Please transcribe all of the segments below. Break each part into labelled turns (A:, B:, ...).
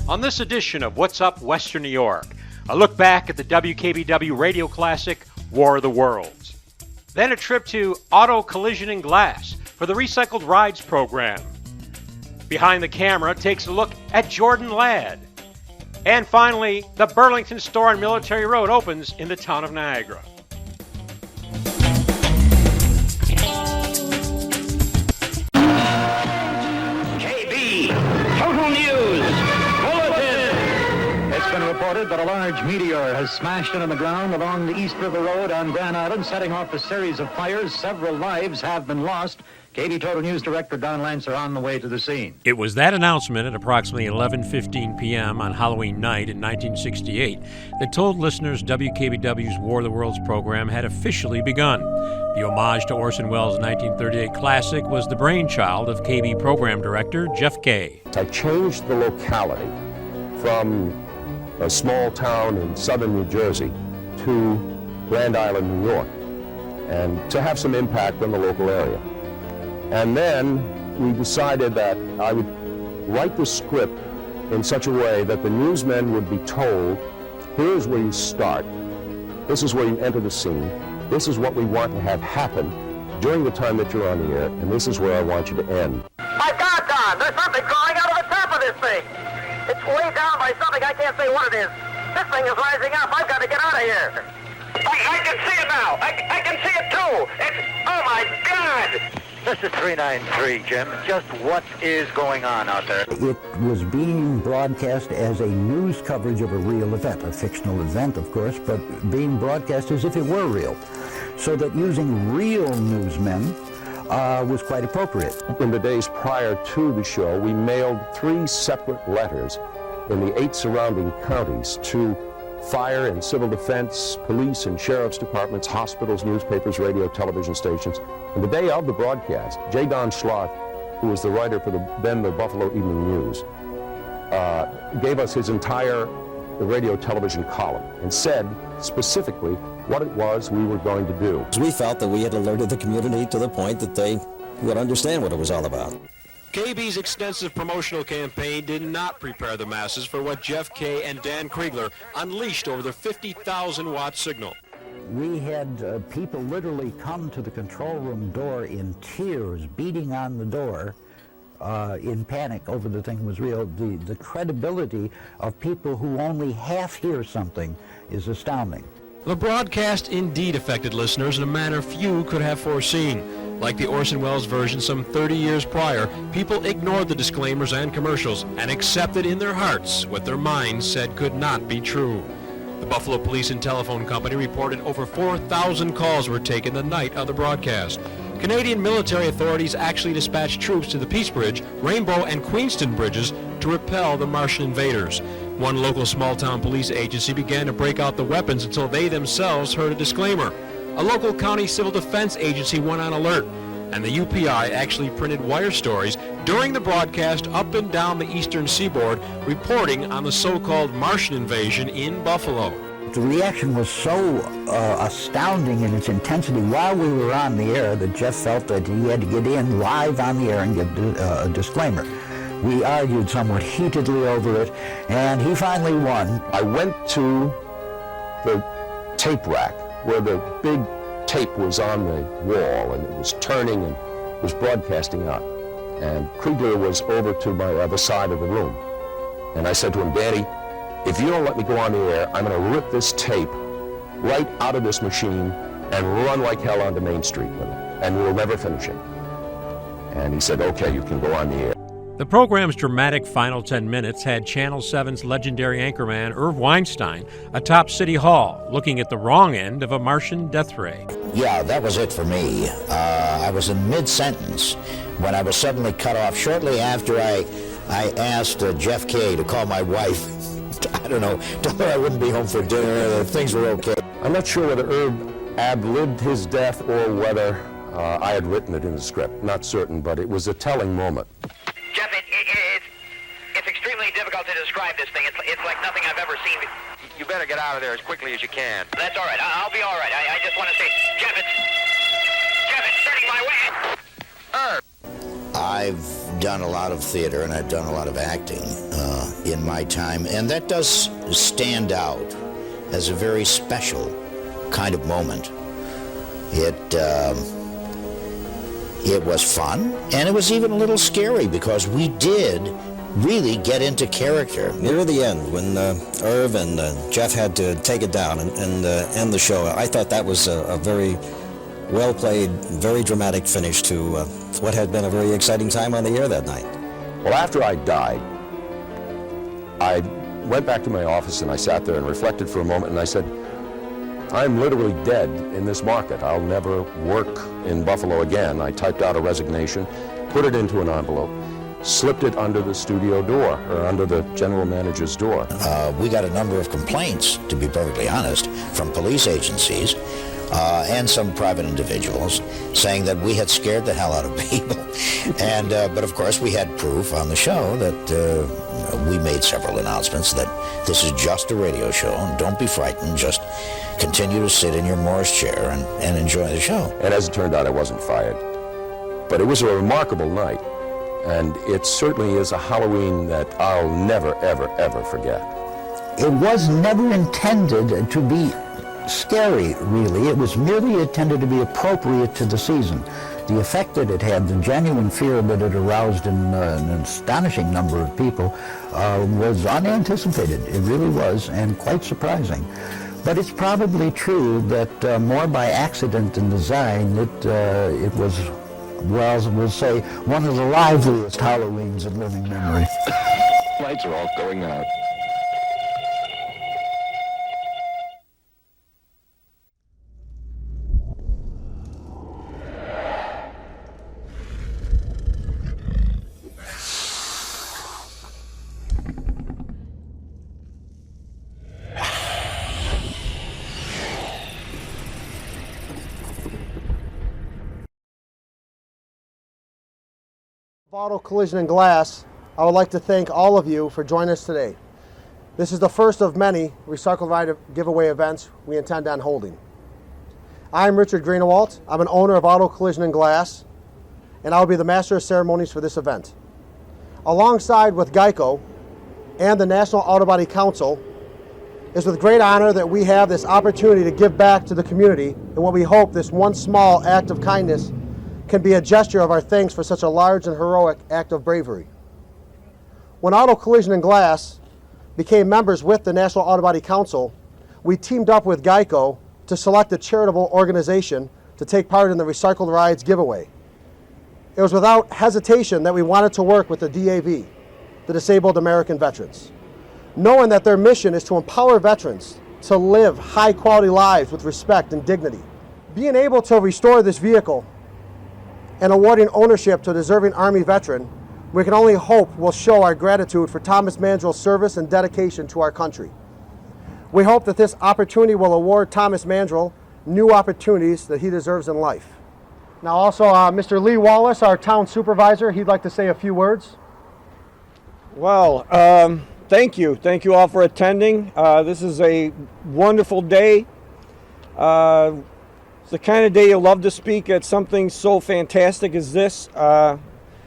A: on this edition of What's Up Western New York, a look back at the WKBW radio classic, War of the Worlds. Then a trip to Auto Collision and Glass for the Recycled Rides program. Behind the Camera takes a look at Jordan Ladd. And finally, the Burlington store on Military Road opens in the Town of Niagara.
B: Total News Bulletin.
C: It's been reported that a large meteor has smashed into the ground along the East River Road on Grand Island, setting off a series of fires. Several lives have been lost. KB Total News Director Don Lancer on the way to the scene.
D: It was that announcement at approximately 11:15 p.m. on Halloween night in 1968 that told listeners WKBW's War of the Worlds program had officially begun. The homage to Orson Welles' 1938 classic was the brainchild of KB program director Jeff Kay.
E: I changed the locality from a small town in southern New Jersey to Grand Island, New York, and to have some impact on the local area. And then we decided that I would write the script in such a way that the newsmen would be told, here's where you start, this is where you enter the scene, this is what we want to have happen during the time that you're on the air, and this is where I want you to end.
B: My God, Don, there's something crawling out of the top of this thing. It's way down by something, I can't say what it is. This thing is rising up, I've got to get out of here. I can see it now, I can see it too. It's, oh my God.
F: This is 393, Jim. Just what is going on out there?
G: It was being broadcast as a news coverage of a real event, a fictional event, of course, but being broadcast as if it were real. So that using real newsmen was quite appropriate.
E: In the days prior to the show, we mailed 3 separate letters in the 8 surrounding counties to fire and civil defense, police and sheriff's departments, hospitals, newspapers, radio, television stations. And the day of the broadcast, J. Don Schloth, who was the writer for the Buffalo Evening News, gave us his entire radio television column and said specifically what it was we were going to do.
H: We felt that we had alerted the community to the point that they would understand what it was all about.
D: KB's extensive promotional campaign did not prepare the masses for what Jeff Kay and Dan Kriegler unleashed over the 50,000-watt signal.
G: We had people literally come to the control room door in tears, beating on the door in panic over the thing was real. The credibility of people who only half hear something is astounding.
D: The broadcast indeed affected listeners in a manner few could have foreseen. Like the Orson Welles version some 30 years prior, people ignored the disclaimers and commercials and accepted in their hearts what their minds said could not be true. The Buffalo Police and Telephone Company reported over 4,000 calls were taken the night of the broadcast. Canadian military authorities actually dispatched troops to the Peace Bridge, Rainbow, and Queenston bridges to repel the Martian invaders. One local small-town police agency began to break out the weapons until they themselves heard a disclaimer. A local county civil defense agency went on alert, and the UPI actually printed wire stories during the broadcast up and down the eastern seaboard, reporting on the so-called Martian invasion in Buffalo.
G: The reaction was so astounding in its intensity while we were on the air that Jeff felt that he had to get in live on the air and give a disclaimer. We argued somewhat heatedly over it, and he finally won.
E: I went to the tape rack where the big tape was on the wall and it was turning and was broadcasting out. And Kriegler was over to my other side of the room. And I said to him, Danny, if you don't let me go on the air, I'm going to rip this tape right out of this machine and run like hell onto Main Street with it, and we'll never finish it. And he said, okay, you can go on the air.
D: The program's dramatic final 10 minutes had Channel 7's legendary anchorman Irv Weinstein atop City Hall, looking at the wrong end of a Martian death ray.
H: Yeah, that was it for me. I was in mid-sentence when I was suddenly cut off shortly after I asked Jeff Kay to call my wife. I don't know, tell her I wouldn't be home for dinner, things were okay.
E: I'm not sure whether Irv ad-libbed his death or whether I had written it in the script. Not certain, but it was a telling moment.
F: Jeff, it's extremely difficult to describe this thing. It's like nothing I've ever seen. You better get out of there as quickly as you can. That's all right. I'll be all right. I just want to say, Jeff, it's turning my way.
H: I I've done a lot of theater and I've done a lot of acting in my time, and that does stand out as a very special kind of moment. It was fun, and it was even a little scary because we did really get into character.
I: Near the end, when Irv and Jeff had to take it down and end the show, I thought that was a very well-played, very dramatic finish to what had been a very exciting time on the air that night.
E: Well, after I died, I went back to my office and I sat there and reflected for a moment, and I said, I'm literally dead in this market. I'll never work in Buffalo again. I typed out a resignation, put it into an envelope, slipped it under the studio door, or under the general manager's door.
H: We got a number of complaints, to be perfectly honest, from police agencies and some private individuals saying that we had scared the hell out of people. And but of course we had proof on the show that we made several announcements that this is just a radio show and don't be frightened, just continue to sit in your Morris chair and enjoy the show.
E: And as it turned out, I wasn't fired. But it was a remarkable night, and it certainly is a Halloween that I'll never, ever, ever forget.
G: It was never intended to be scary, really. It was merely intended to be appropriate to the season. The effect that it had, the genuine fear that it aroused in an astonishing number of people was unanticipated. It really was, and quite surprising. But it's probably true that more by accident than design, it was, well, we'll say, one of the liveliest Halloweens in living memory.
E: Lights are all going out.
J: Auto Collision and Glass, I would like to thank all of you for joining us today. This is the first of many Recycled Ride giveaway events we intend on holding. I'm Richard Greenewalt. I'm an owner of Auto Collision and Glass, and I'll be the master of ceremonies for this event. Alongside with Geico and the National Auto Body Council, it's with great honor that we have this opportunity to give back to the community, and what we hope this one small act of kindness can be a gesture of our thanks for such a large and heroic act of bravery. When Auto Collision and Glass became members with the National Auto Body Council, we teamed up with Geico to select a charitable organization to take part in the Recycled Rides giveaway. It was without hesitation that we wanted to work with the DAV, the Disabled American Veterans, knowing that their mission is to empower veterans to live high-quality lives with respect and dignity. Being able to restore this vehicle and awarding ownership to a deserving Army veteran, we can only hope will show our gratitude for Thomas Mandrell's service and dedication to our country. We hope that this opportunity will award Thomas Mandrell new opportunities that he deserves in life. Now also, Mr. Lee Wallace, our town supervisor, he'd like to say a few words.
K: Well, thank you. Thank you all for attending. This is a wonderful day. It's the kind of day you love to speak at something so fantastic as this.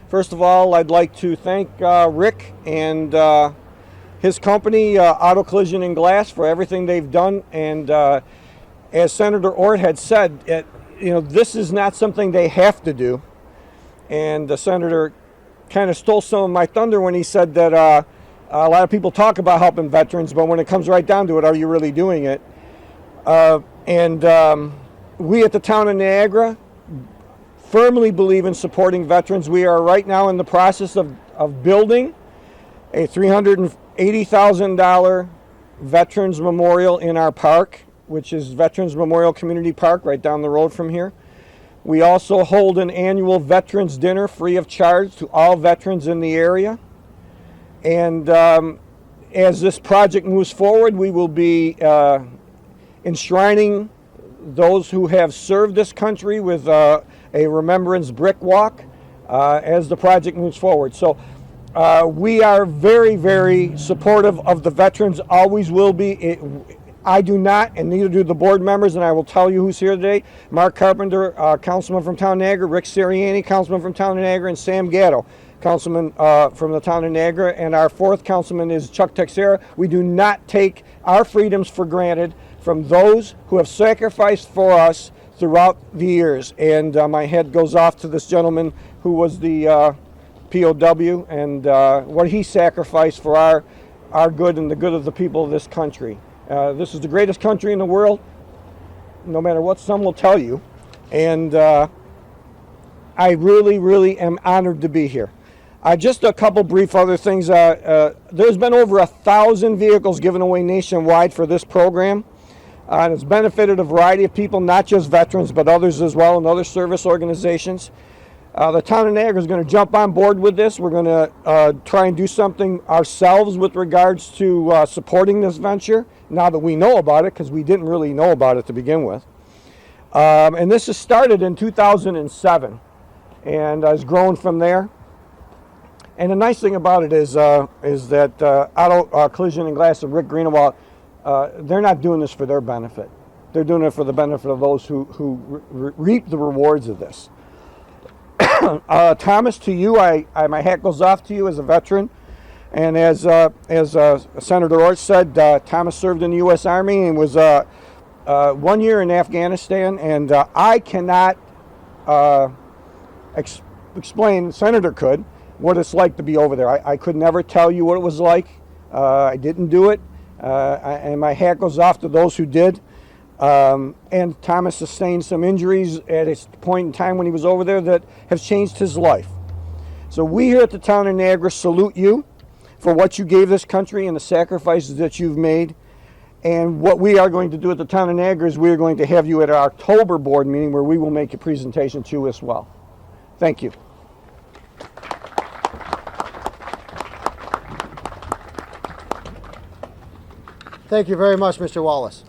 K: First of all, I'd like to thank Rick and his company, Auto Collision and Glass, for everything they've done. And as Senator Ort had said, this is not something they have to do. And the Senator kind of stole some of my thunder when he said that a lot of people talk about helping veterans, but when it comes right down to it, are you really doing it? We at the Town of Niagara firmly believe in supporting veterans. We are right now in the process of building a $380,000 Veterans Memorial in our park, which is Veterans Memorial Community Park right down the road from here. We also hold an annual Veterans Dinner free of charge to all veterans in the area. And as this project moves forward, we will be enshrining those who have served this country with a remembrance brick walk as the project moves forward. So we are very, very supportive of the veterans, always will be. I do not, and neither do the board members, and I will tell you who's here today. Mark Carpenter, councilman from Town of Niagara, Rick Sirianni, councilman from Town of Niagara, and Sam Gatto, councilman from the Town of Niagara, and our fourth councilman is Chuck Texera. We do not take our freedoms for granted from those who have sacrificed for us throughout the years. And my head goes off to this gentleman who was the POW and what he sacrificed for our good and the good of the people of this country. This is the greatest country in the world, no matter what some will tell you. And I really, really am honored to be here. Just a couple brief other things. There's been over 1,000 vehicles given away nationwide for this program. And it's benefited a variety of people, not just veterans, but others as well, and other service organizations. The Town of Niagara is going to jump on board with this. We're going to try and do something ourselves with regards to supporting this venture, now that we know about it, because we didn't really know about it to begin with. And this has started in 2007 and has grown from there. And the nice thing about it is that Auto Collision and Glass and Rick Greenewalt, they're not doing this for their benefit. They're doing it for the benefit of those who reap the rewards of this. Thomas, to you, my hat goes off to you as a veteran. And as Senator Orr said, Thomas served in the U.S. Army and was 1 year in Afghanistan. And I cannot explain, Senator could, what it's like to be over there. I could never tell you what it was like. I didn't do it. And my hat goes off to those who did. And Thomas sustained some injuries at a point in time when he was over there that have changed his life. So we here at the Town of Niagara salute you for what you gave this country and the sacrifices that you've made. And what we are going to do at the Town of Niagara is we are going to have you at our October board meeting where we will make a presentation to you as well. Thank you.
J: Thank you very much, Mr. Wallace.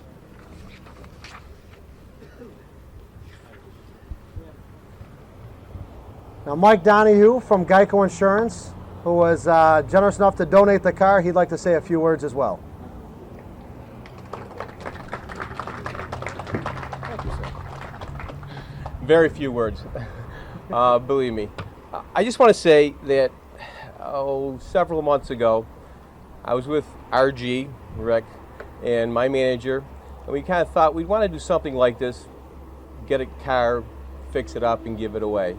J: Now, Mike Donahue from Geico Insurance, who was generous enough to donate the car, he'd like to say a few words as well.
L: Thank you, sir. Very few words, believe me. I just want to say that several months ago, I was with RG, Rick, and my manager, and we kind of thought we'd want to do something like this, get a car, fix it up, and give it away.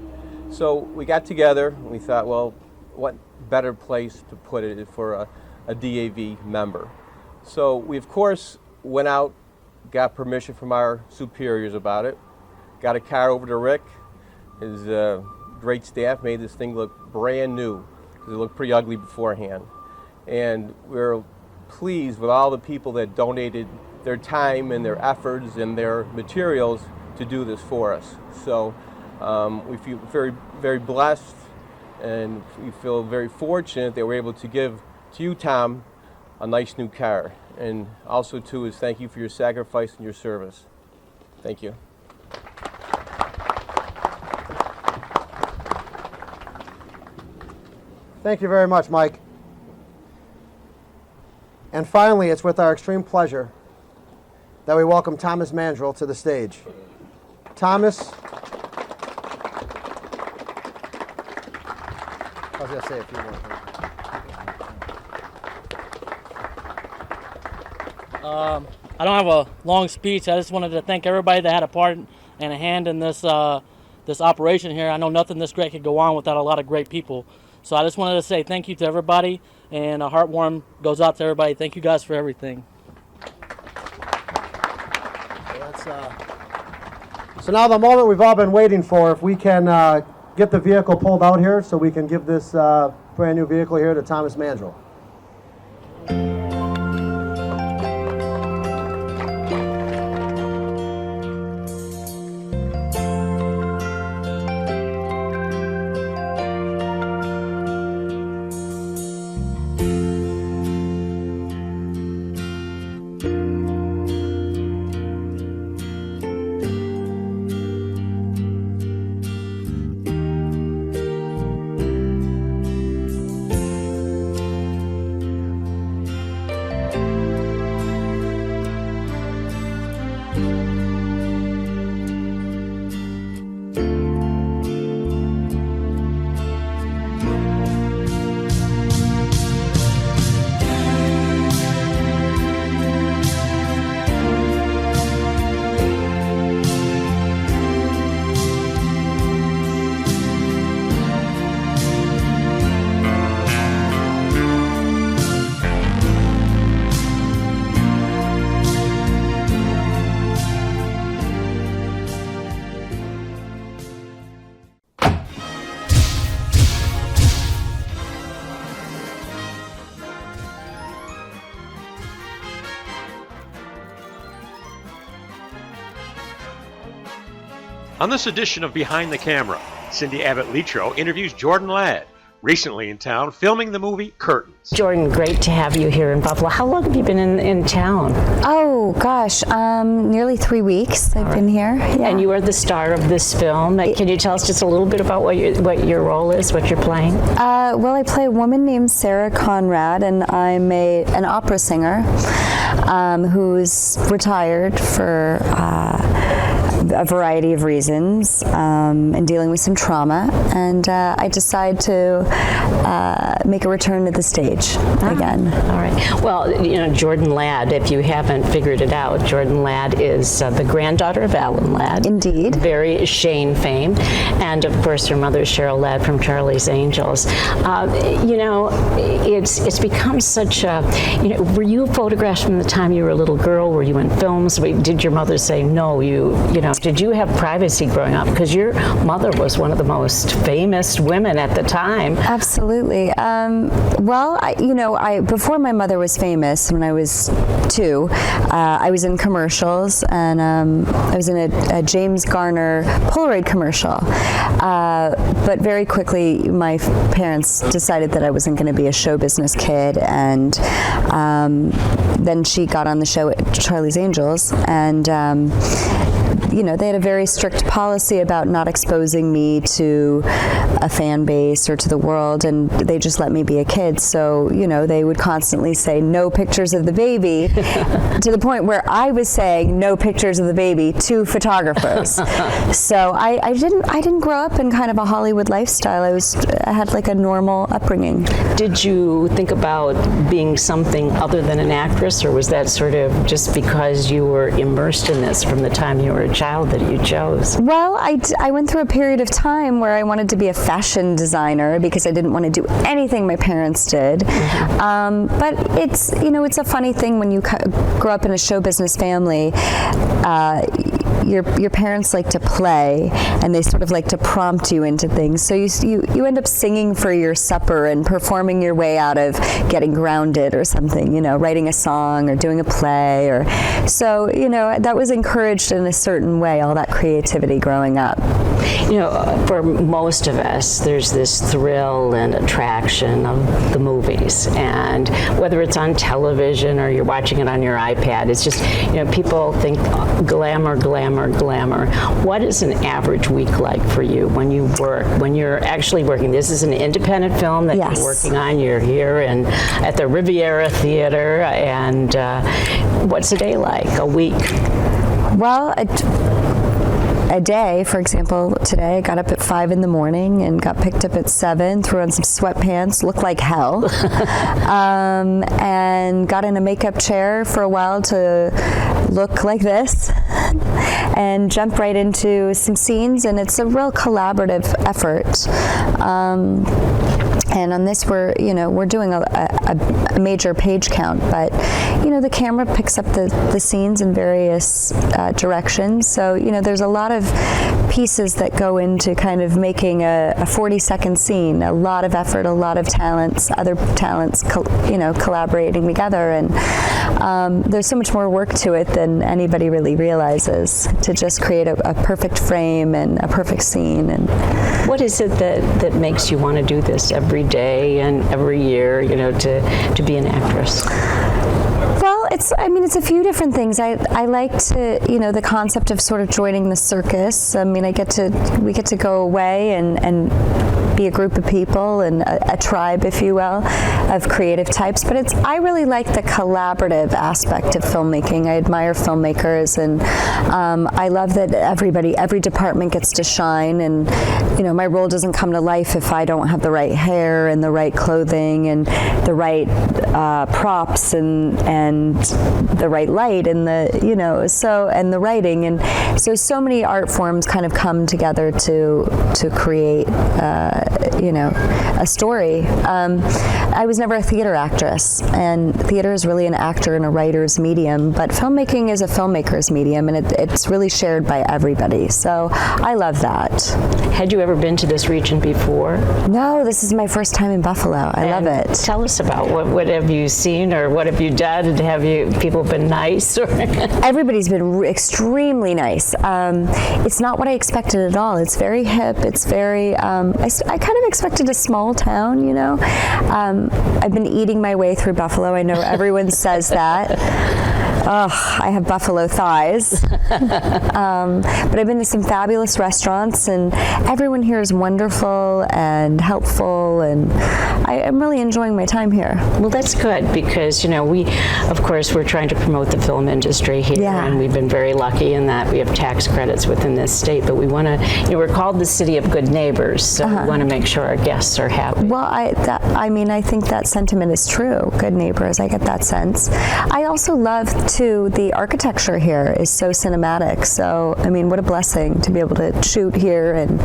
L: So we got together, and we thought, well, what better place to put it for a DAV member? So we, of course, went out, got permission from our superiors about it, got a car over to Rick. His great staff made this thing look brand new, because it looked pretty ugly beforehand. And we're pleased with all the people that donated their time and their efforts and their materials to do this for us. So we feel very, very blessed, and we feel very fortunate that we're able to give to you, Tom, a nice new car. And also, too, is thank you for your sacrifice and your service. Thank you.
J: Thank you very much, Mike. And finally, it's with our extreme pleasure that we welcome Thomas Mandrill to the stage. Thomas, I was going to say a few more things.
M: I don't have a long speech. I just wanted to thank everybody that had a part and a hand in this this operation here. I know nothing this great could go on without a lot of great people. So I just wanted to say thank you to everybody, and a heartwarm goes out to everybody. Thank you guys for everything.
J: So now the moment we've all been waiting for, if we can get the vehicle pulled out here so we can give this brand new vehicle here to Thomas Mandrill.
A: On this edition of Behind the Camera, Cindy Abbott-Litro interviews Jordan Ladd, recently in town filming the movie Curtains.
N: Jordan, great to have you here in Buffalo. How long have you been in town?
O: Oh gosh, nearly 3 weeks I've been here. Yeah.
N: And you are the star of this film. Can you tell us just a little bit about what your role is, what you're playing?
O: Well, I play a woman named Sarah Conrad, and I'm an opera singer who's retired for a variety of reasons and dealing with some trauma, and I decide to make a return to the stage again.
N: All right. Well, you know, Jordan Ladd, if you haven't figured it out, Jordan Ladd is the granddaughter of Alan Ladd.
O: Indeed.
N: Very Shane fame. And of course, her mother, Cheryl Ladd from Charlie's Angels. You know, it's become such a, you know, were you photographed from the time you were a little girl? Were you in films? Did your mother say, no, you know, did you have privacy growing up? Because your mother was one of the most famous women at the time.
O: Absolutely. Well, before my mother was famous, when I was 2, I was in commercials, and I was in a James Garner Polaroid commercial. But very quickly, my parents decided that I wasn't going to be a show business kid, and then she got on the show at Charlie's Angels, and you know, they had a very strict policy about not exposing me to a fan base or to the world, and they just let me be a kid. So, you know, they would constantly say no pictures of the baby to the point where I was saying no pictures of the baby to photographers. So I didn't grow up in kind of a Hollywood lifestyle. I had like a normal upbringing.
N: Did you think about being something other than an actress, or was that sort of just because you were immersed in this from the time you were a child that you chose?
O: Well, I went through a period of time where I wanted to be a fashion designer because I didn't want to do anything my parents did. But it's, you know, it's a funny thing when you grow up in a show business family. Your parents like to play, and they sort of like to prompt you into things. So you end up singing for your supper and performing your way out of getting grounded or something, you know, writing a song or doing a play. Or so, you know, that was encouraged in a certain way, all that creativity growing up.
N: You know, for most of us, there's this thrill and attraction of the movies, and whether it's on television or you're watching it on your iPad, it's just, you know, people think glamour, glamour, glamour. What is an average week like for you when you work, when you're actually working? This is an independent film that you're working on. You're here and at the Riviera Theater, and what's a day like, a week?
O: Well, a day, for example, today I got up at 5 in the morning and got picked up at 7, threw on some sweatpants, looked like hell, and got in a makeup chair for a while to look like this, and jumped right into some scenes, and it's a real collaborative effort. And on this, we're doing a major page count, but you know, the camera picks up the scenes in various directions. So you know, there's a lot of pieces that go into kind of making a 40-second scene. A lot of effort, a lot of talents, other talents, collaborating together, and there's so much more work to it than anybody really realizes to just create a perfect frame and a perfect scene. And
N: what is it that makes you want to do this every day and every year, you know, to be an actress?
O: Well, it's a few different things. I like to, you know, the concept of sort of joining the circus. I mean, we get to go away and be a group of people and a tribe, if you will, of creative types. But I really like the collaborative aspect of filmmaking. I admire filmmakers, and I love that every department gets to shine. And you know, my role doesn't come to life if I don't have the right hair and the right clothing and the right props and the right light and and the writing, and so many art forms kind of come together to create a story. I was never a theater actress, and theater is really an actor and a writer's medium, but filmmaking is a filmmaker's medium, and it's really shared by everybody. So I love that.
N: Had you ever been to this region before?
O: No, this is my first time in Buffalo. I love it.
N: Tell us about what have you seen, or what have you done? Have people been nice? Or
O: Everybody's been extremely nice. It's not what I expected at all. It's very hip. It's very. I kind of expected a small town, you know. I've been eating my way through Buffalo. I know everyone says that. I have buffalo thighs. But I've been to some fabulous restaurants, and everyone here is wonderful and helpful, and I'm really enjoying my time here.
N: Well, that's good, because, you know, we're trying to promote the film industry here, and we've been very lucky in that we have tax credits within this state, but we want to, we're called the city of good neighbors, so we want to make sure our guests are happy.
O: Well, I think that sentiment is true. Good neighbors, I get that sense. I also love, too, the architecture here is so cinematic. So, I mean, what a blessing to be able to shoot here, and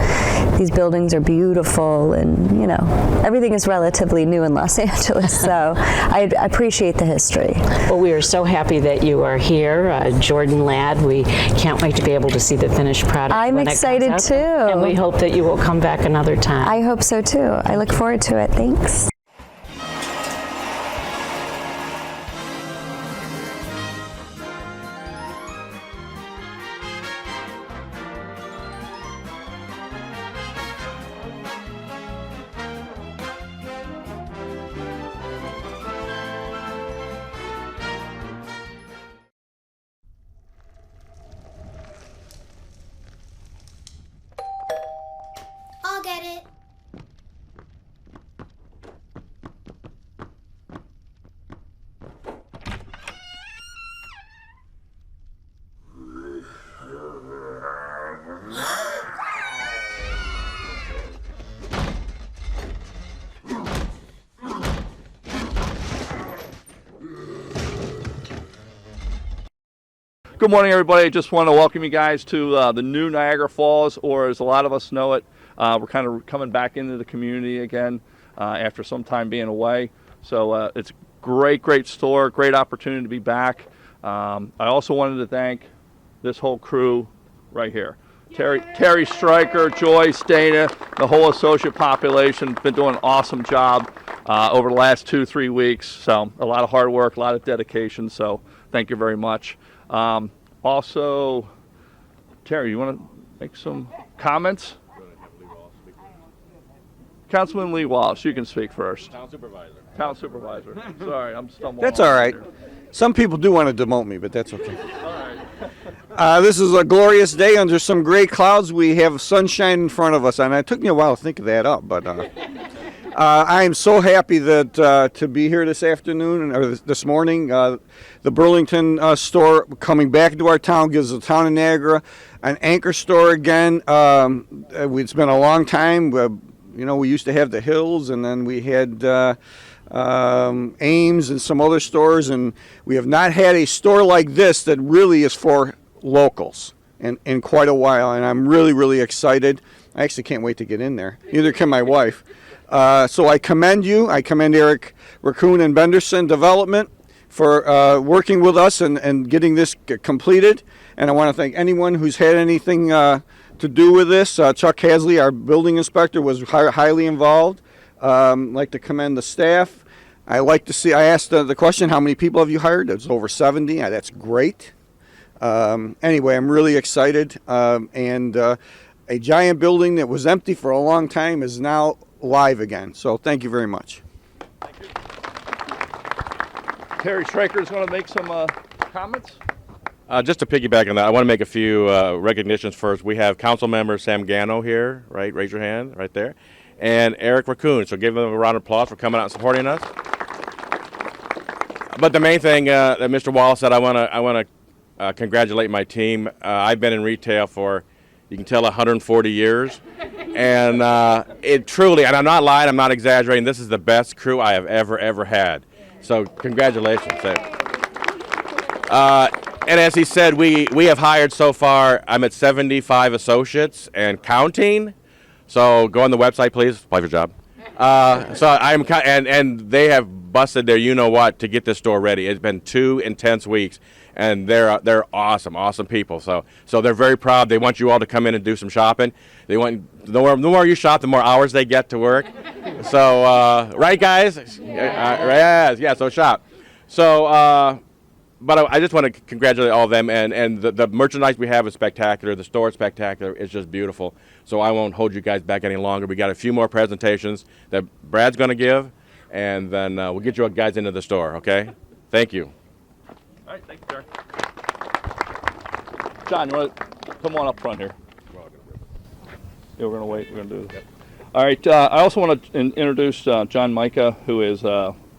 O: these buildings are beautiful, and, you know, everything is relatively new in Los Angeles, so I appreciate the history.
N: Well, we are so happy that you are here, Jordan Ladd. We can't wait to be able to see the finished product.
O: I'm excited, too.
N: And we hope that you will come back another time.
O: I hope so, too. I look forward to it. Thanks.
P: I'll get it.
Q: Good morning, everybody. I just want to welcome you guys to the new Niagara Falls, or as a lot of us know it, we're kind of coming back into the community again after some time being away. So it's a great store, great opportunity to be back. I also wanted to thank this whole crew right here. Terry Stryker, Joyce, Dana, the whole associate population been doing an awesome job over the last 2-3 weeks. So a lot of hard work, a lot of dedication. So thank you very much. Also, Terry, you want to make some comments? Councilman Lee Walsh, you can speak first.
R: Town Supervisor.
Q: Town Supervisor. Sorry, I'm stumbling.
K: That's all right. Some people do want to demote me, but that's okay. This is a glorious day under some gray clouds. We have sunshine in front of us, and it took me a while to think of that up, but I am so happy that to be here this afternoon, or this morning. The Burlington store coming back into our town gives the Town of Niagara an anchor store again. It's been a long time. You know, we used to have the Hills, and then we had Ames and some other stores, and we have not had a store like this that really is for locals in quite a while, and I'm really excited. I actually can't wait to get in there. Neither can my wife. So I commend you. I commend Eric Raccoon and Benderson Development for working with us and getting this completed. And I want to thank anyone who's had anything to do with this. Chuck Hasley, our building inspector, was highly involved. I'd like to commend the staff. I asked the question, how many people have you hired? It's over 70. That's great. Anyway, I'm really excited. And a giant building that was empty for a long time is now live again. So thank you very much.
Q: Thank you. Terry Stryker is going to make some comments.
R: Just to piggyback on that, I want to make a few recognitions first. We have Council Member Sam Gano here, right? Raise your hand right there. And Eric Raccoon. So give them a round of applause for coming out and supporting us. But the main thing that Mr. Wallace said, I want to congratulate my team. I've been in retail for, you can tell, 140 years. And it truly, and I'm not lying, I'm not exaggerating, this is the best crew I have ever had. So congratulations. And as he said, we have hired so far, I'm at 75 associates and counting. So go on the website, please. Apply for a job. So and they have busted their you-know-what to get this store ready. It's been 2 intense weeks, and they're awesome people. So they're very proud. They want you all to come in and do some shopping. They want the more you shop, the more hours they get to work. So right, guys? Yeah. So shop. So. But I just want to congratulate all of them, and the merchandise we have is spectacular. The store is spectacular. It's just beautiful. So I won't hold you guys back any longer. We got a few more presentations that Brad's going to give, and then we'll get you guys into the store, okay? Thank you.
Q: All right, thank you, sir. John, you want to come on up front here? Yeah, we're going to wait. We're going to do this. All right, I also want to introduce John Micah, who is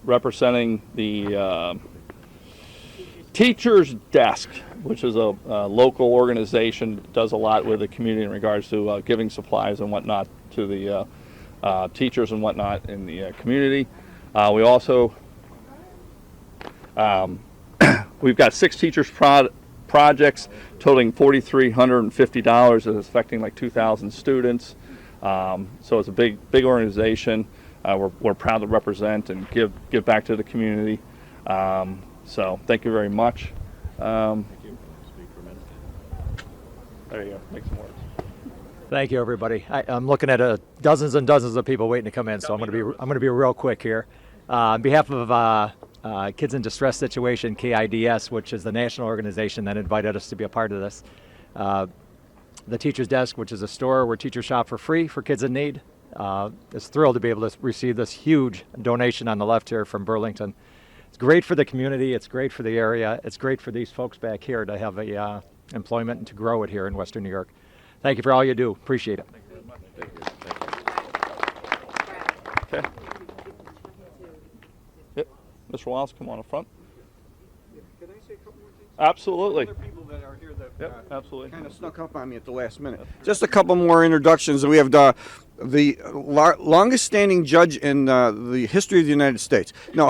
Q: representing the Teachers Desk, which is a local organization that does a lot with the community in regards to giving supplies and whatnot to the teachers and whatnot in the community. We also we've got 6 teachers projects totaling $4,350 that is affecting like 2,000 students. So it's a big organization. We're proud to represent and give back to the community. So thank you very much. Thank you. Speak for a minute. There you go. Make some words.
P: Thank you, everybody. I'm looking at dozens and dozens of people waiting to come in, so I'm going to be real quick here. On behalf of Kids in Distress Situation, KIDS, which is the national organization that invited us to be a part of this, the Teachers Desk, which is a store where teachers shop for free for kids in need, is thrilled to be able to receive this huge donation on the left here from Burlington. It's great for the community. It's great for the area. It's great for these folks back here to have employment and to grow it here in Western New York. Thank you for all you do. Appreciate it.
Q: Thank you very much. Thank you. Okay. Yep. Mr. Wallace, come on up front.
K: Can I say a couple more things?
Q: Absolutely.
K: Other people that are here that
Q: absolutely.
K: kind of snuck up on me at the last minute. Just a couple more introductions. We have the longest standing judge in the history of the United States. No.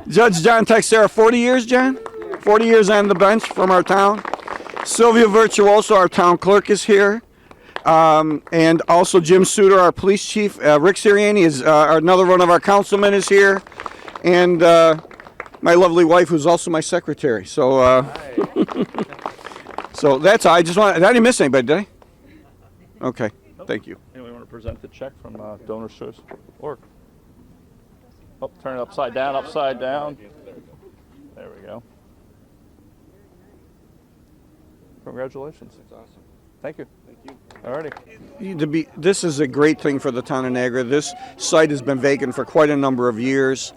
K: Judge John Texera, 40 years, John? 40 years on the bench from our town. Sylvia Virtuoso, our town clerk, is here. And also Jim Suter, our police chief. Rick Sirianni is another one of our councilmen is here. And my lovely wife, who's also my secretary. So, so that's all. I didn't miss anybody, did I? Okay, thank you.
Q: Anybody want to present the check from Donors Choice Org? Oh, turn it upside down, upside down. There we go. Congratulations. That's awesome. Thank you. Thank you.
K: Alrighty. This is a great thing for the town of Niagara. This site has been vacant for quite a number of years.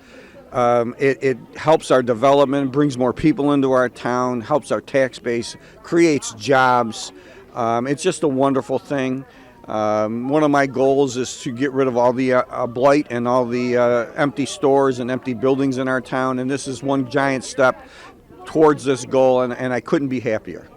K: It helps our development, brings more people into our town, helps our tax base, creates jobs. It's just a wonderful thing. One of my goals is to get rid of all the blight and all the empty stores and empty buildings in our town, and this is one giant step towards this goal, and I couldn't be happier.